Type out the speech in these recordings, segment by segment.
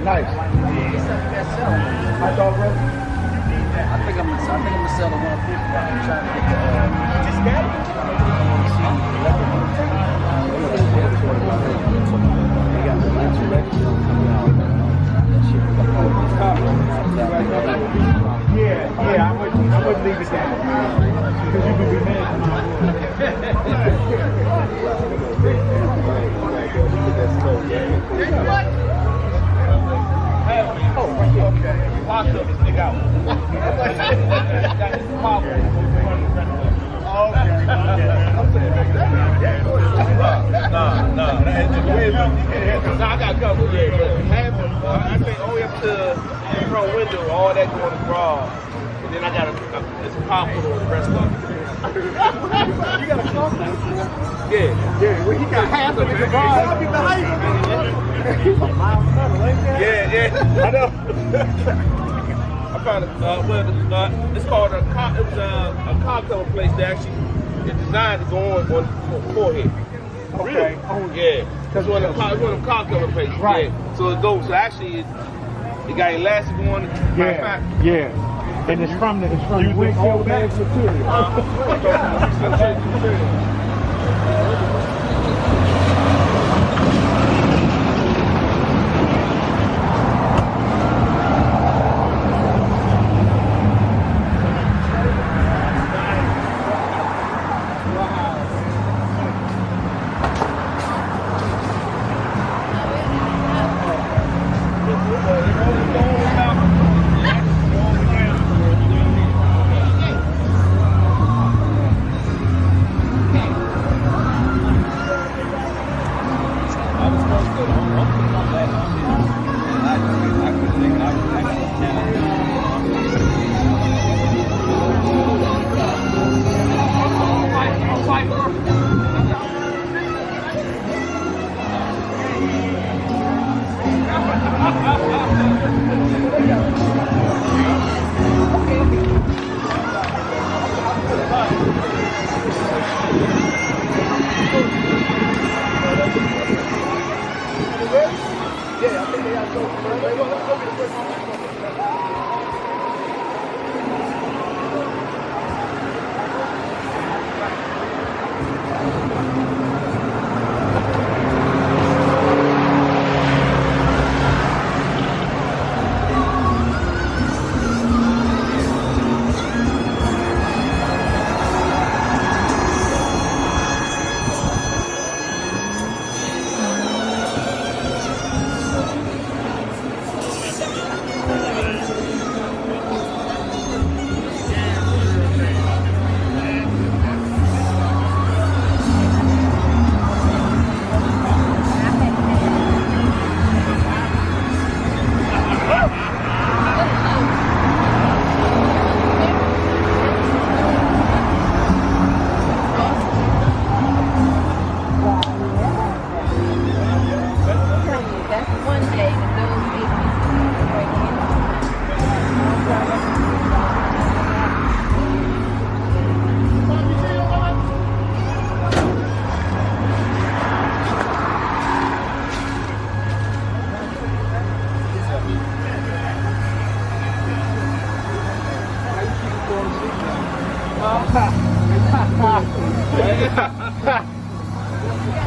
Nice. Hot dog roast? I think I'm gonna sell the 150. I'm trying to get the Just got it? They got the insurrection coming out. Yeah, I would leave it down. Because you can be mad. Oh, okay. Lock up this nigga out. No. I got covered. Yeah, but half of I think only up to the front window, all that going to garage. And then I got it's a car full of the rest of it. You got a car? Yeah. Well, he got half of the garage. Yeah. I know. I found it. It's called a car. It was a car cover place that actually is designed to go on forehead. Okay. Oh yeah. It's one of them car cover places. Right. Yeah. So it goes. So actually, it got elastic on it. Yeah. And it's from the windshield material.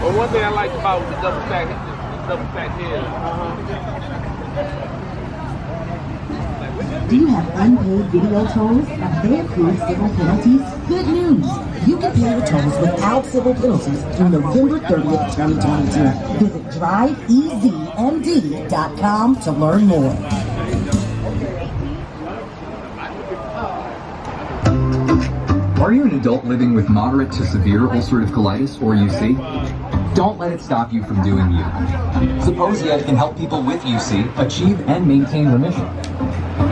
Well, one thing I liked about the double stack head. Do you have unpaid video tolls? Have they approved civil penalties? Good news! You can pay your tolls without civil penalties through November 30th, 2022. Visit driveeasymd.com to learn more. Are you an adult living with moderate to severe ulcerative colitis or UC? Don't let it stop you from doing you. Supposed can help people with UC achieve and maintain remission.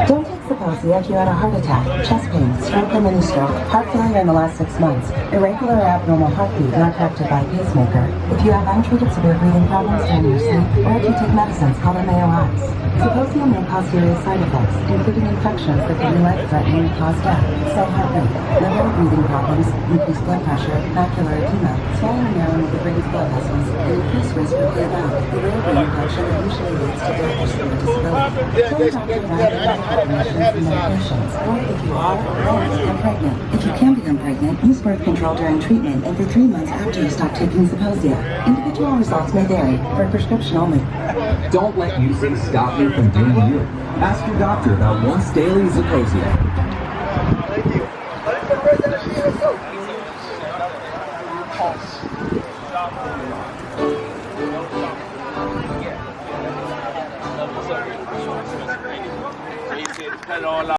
Don't take policy if you had a heart attack, chest pain, stroke or mini stroke, heart failure in the last 6 months, irregular or abnormal heartbeat not corrected by a pacemaker, if you have untreated severe breathing problems during your sleep, or if you take medicines called MAOIs. Zeposia may cause serious side effects, including infections that can be life-threatening and cause death, slow heart rate, liver or breathing problems, increased blood pressure, macular edema, swelling and narrowing of the brain's blood vessels, and increased risk for PML, a rare brain infection that usually leads to death or severe disability. Tell your doctor about medications and medications, or if you are or plan to become pregnant. If you can become pregnant, use birth control during treatment and for 3 months after you stop taking Zeposia. Individual results may vary, for prescription only. Don't let UC stop you from doing you. Ask your doctor about once daily Zeposia. He said, cut it all out.